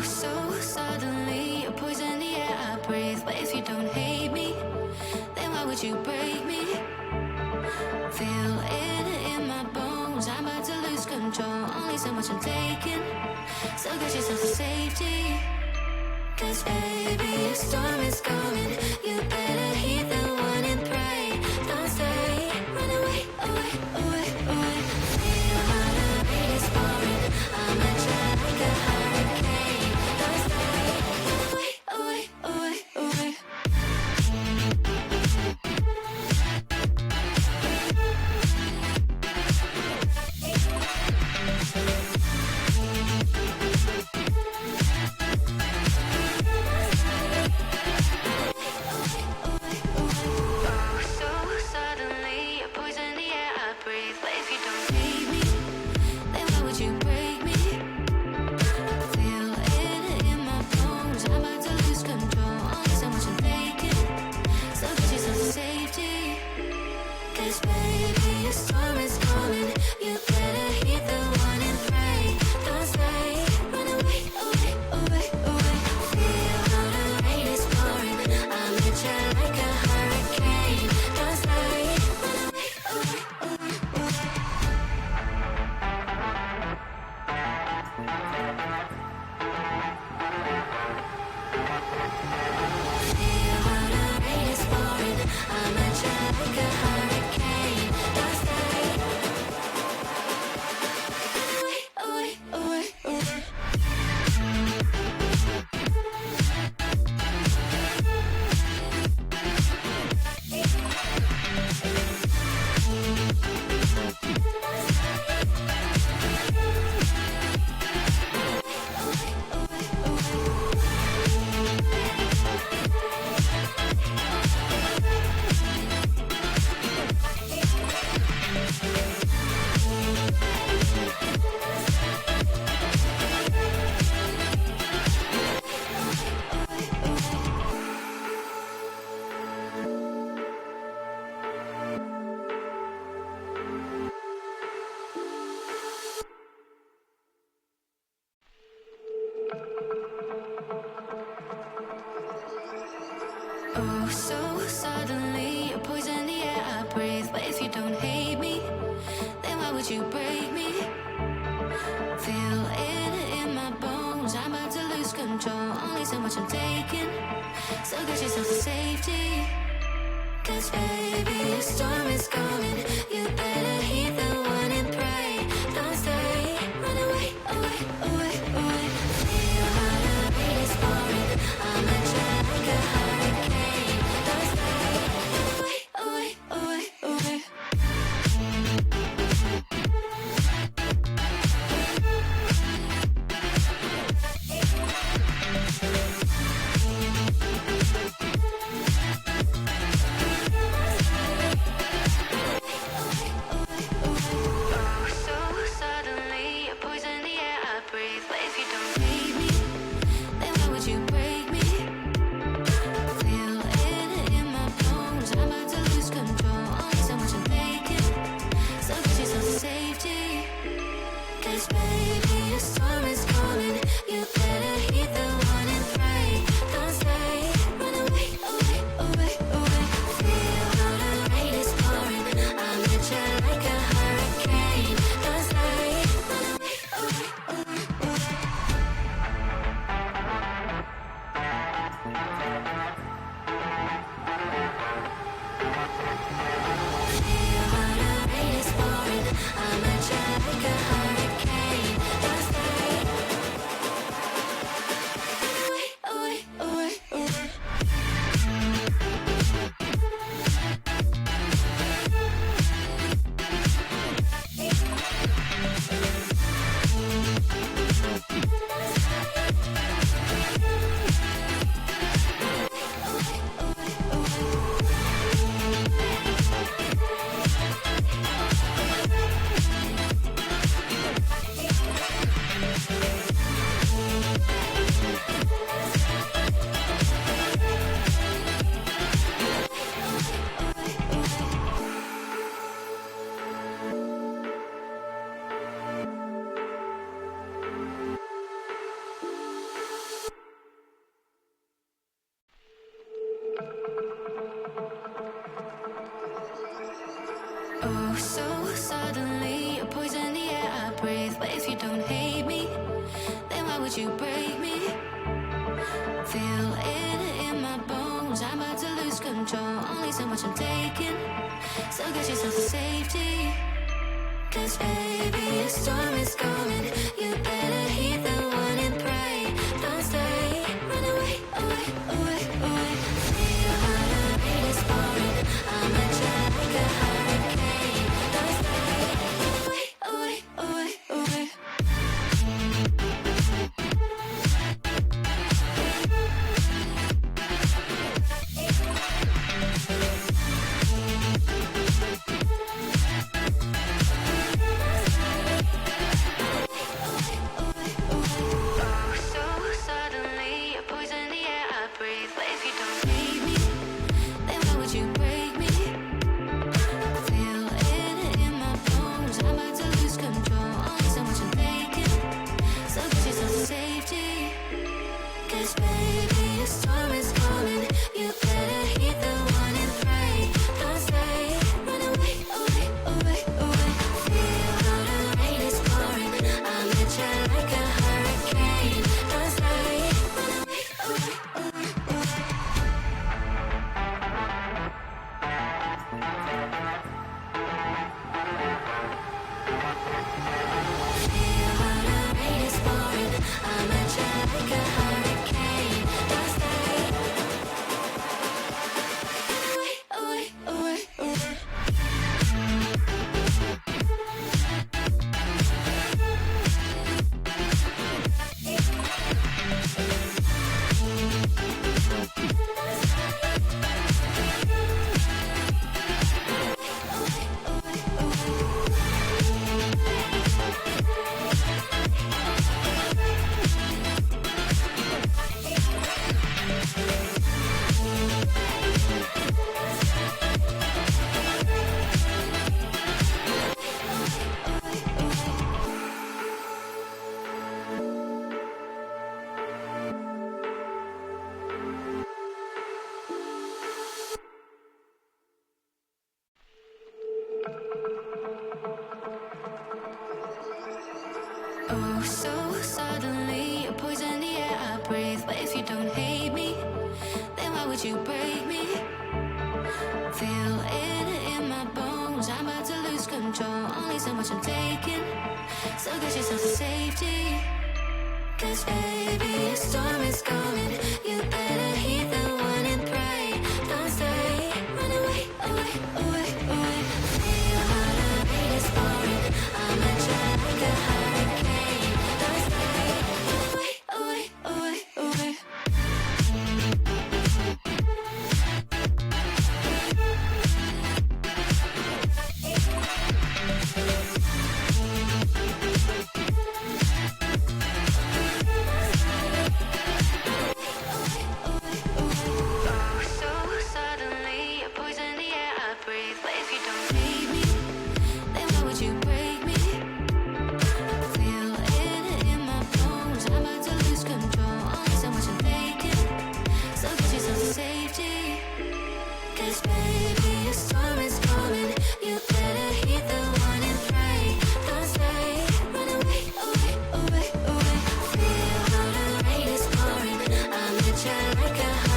so suddenly you're poison the air I breathe. But if you don't hate me, then why would you break me? Feel it in my bones, I'm about to lose control. Only so much I'm taking, so get yourself to safety. Cause baby, a storm is coming. You better heed the warning, pray. Don't stay, run away, away, away, away. Feel how the rain is pouring. I'm a jet like a hurricane. Don't stay, away, away, away, away. Oh, so suddenly you're poison the air I breathe. But if you don't hate me, then why would you break me? Feel it in my bones, I'm about to lose control. Only so much I'm taking, so get yourself to safety. Cause baby, a storm is coming. You better heed the warning, pray. Don't stay, run away, away, away, away. Feel how the rain is pouring. I'm a jet like a hurricane. Don't stay, away, away, away, away. Away, away, away. so suddenly you poison the air I breathe. But if you don't hate me, then why would you break me? Feel it in my bones, I'm about to lose control. Only so much I'm taking, so get yourself to safety. 'Cause baby, a storm is coming. You better heed the one and pray. Don't stay, run away, away, away, away. Feel how the rain is pouring. I'm a jet like a hurricane. Don't stay, away, away, away, away. Oh, so suddenly you poison the air I breathe. But if you don't hate me, then why would you break me? Feel it in my bones, I'm about to lose control. Only so much I'm taking, so get yourself to safety. 'Cause baby, a storm is coming. You better heed the one and pray. Don't stay, run away, away, away, away. Feel how the rain is pouring. I'm a jet like a hurricane. Don't stay, away, away, away, away. Like a